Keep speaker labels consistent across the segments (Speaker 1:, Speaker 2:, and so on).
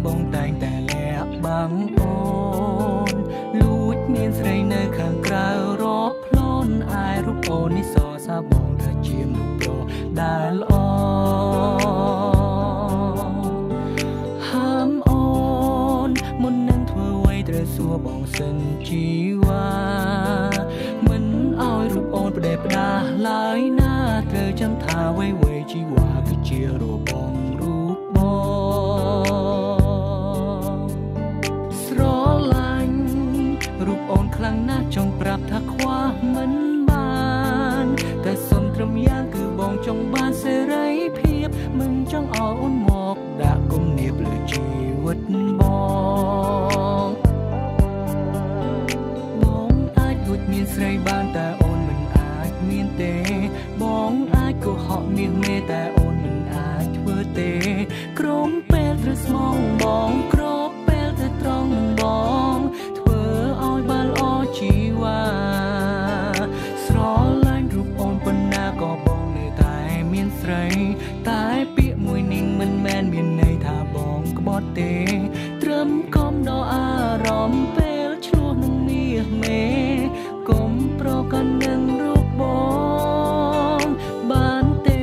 Speaker 1: បងតែងតែលាក់បាំងអូនលួចមានស្រីនៅខាងក្រៅរកផ្លូនអាយរូបអូននេះសរសាបងថាជាមនុស្សប្រុសដែលល្អហាមអូនមុននឹងធ្វើអ្វីត្រូវសួរបងសិនជីវ៉ាមិនឲ្យរូបអូនផ្ដេសផ្ដាសឡើយណាត្រូវចាំថាអ្វីជីវ៉ាគឺជារូបបងរូបរូបអូនខ្លាំងណាស់ចង់ប្រាប់ថាខ្វះមិនបានតែសុំត្រឹមយ៉ាងគឺបងចង់បានសេរីភាពមិនចង់ឲ្យអូនមកដាក់គំនាបលើជីវិតបងអាចលួចមានស្រីបានតែអូនមិនអាចមានទេបងអាចកុហកមាសមេតែអូនមិនអាចធ្វើទេក្រុមពេលត្រូវស្មងបងគ្របពេលទៅត្រង់បងជីវ៉ាស្រឡាញ់រូបអូនប៉ុណ្ណាក៏បងនៅតែមានស្រីតែពាក្យមួយនេះមិនមែនមានន័យថាបងក្បត់ទេត្រឹមកុំដល់អារម្មណ៍ពេលឆ្លោះនឹងមាសមេកុំប្រកាន់នឹងរូបបងបានទេ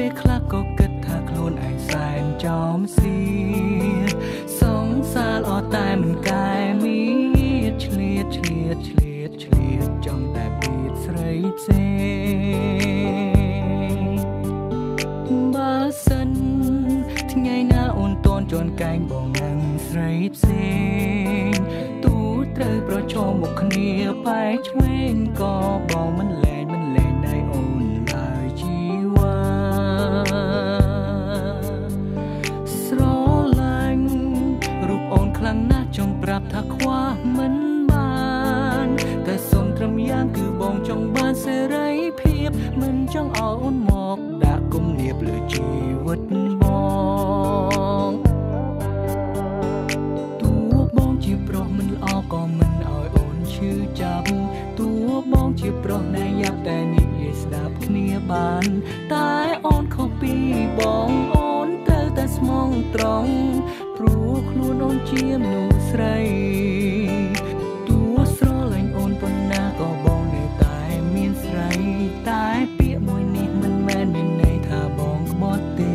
Speaker 1: ពេលខ្លះក៏គិតថាខ្លួនឯងសែនចោមសៀសងសារអត់តែមិនកែមានឆ្លៀតចង់តែពៀតស្រីផ្សេងបើសិនថ្ងៃណាអូនតន់ជន់កែងបងនឹងស្រីផ្សេងទូត្រូវប្រឈមមុខគ្នាបែកឆ្វេងក៏បងមិនលែងដៃអូនឡើយជីវ៉ាស្រឡាញ់រូបអូនខ្លាំងណាស់ចង់ប្រាប់ថាខ្វះមិនបានតែសុំត្រឹមយ៉ាងគឺបងចង់បានសេរីភាពមិនចង់ឲ្យអូនមកដាក់គំនាបលើជីវិតបងតួបងជាប្រុសមិនល្អក៏មិនឲ្យអូនឈឺចាប់តួបងជាប្រុសណែយ៉ាប់តែនិយាយស្ដាប់គ្នាបានតែអូនខុសពីបងអូនត្រូវតែស្មងត្រង់ព្រោះខ្លួនអូនជាមនុស្សស្រីតួស្រឡាញ់អូនប៉ុណ្ណាក៏បងនៅតែមានស្រីតែពាក្យមួយនេះមិនមែនមានន័យថាបងក្បត់ទេ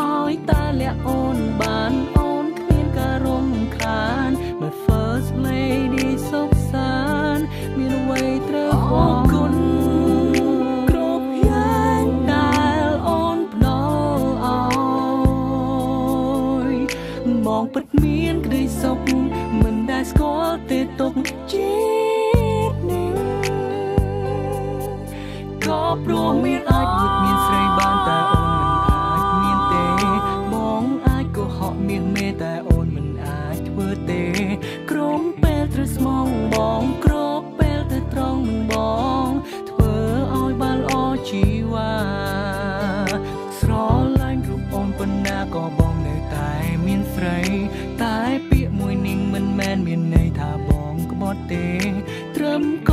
Speaker 1: ឲ្យតែលាក់អូនបានអូនគ្មានការរំខាន My first lady សុខសាន្តមានអ្វីត្រូវអរគុណគ្រប់យ៉ាងដែលអូនផ្ដល់ឲ្យបងពិតមានក្តីសុខមិនដែលស្គាល់ទេទុកជាតិនេះក៏ព្រោះមានអាចលួចមានស្រីបានតែអូនមិនអាចមានទេបងអាចកុហកមាសមេតែអូនមិនអាចធ្វើទេក្រុមពេលត្រូវស្មងបងគ្របពេលទៅត្រង់នឹងបងធ្វើឲ្យបានល្អជីវ៉ាស្រឡាញ់រូបអូនប៉ុណ្ណាក៏បងនៅតែមានស្រីតែពាក្យមួយនេះមិនមែនមានន័យថាបងក្បត់ទេត្រឹមក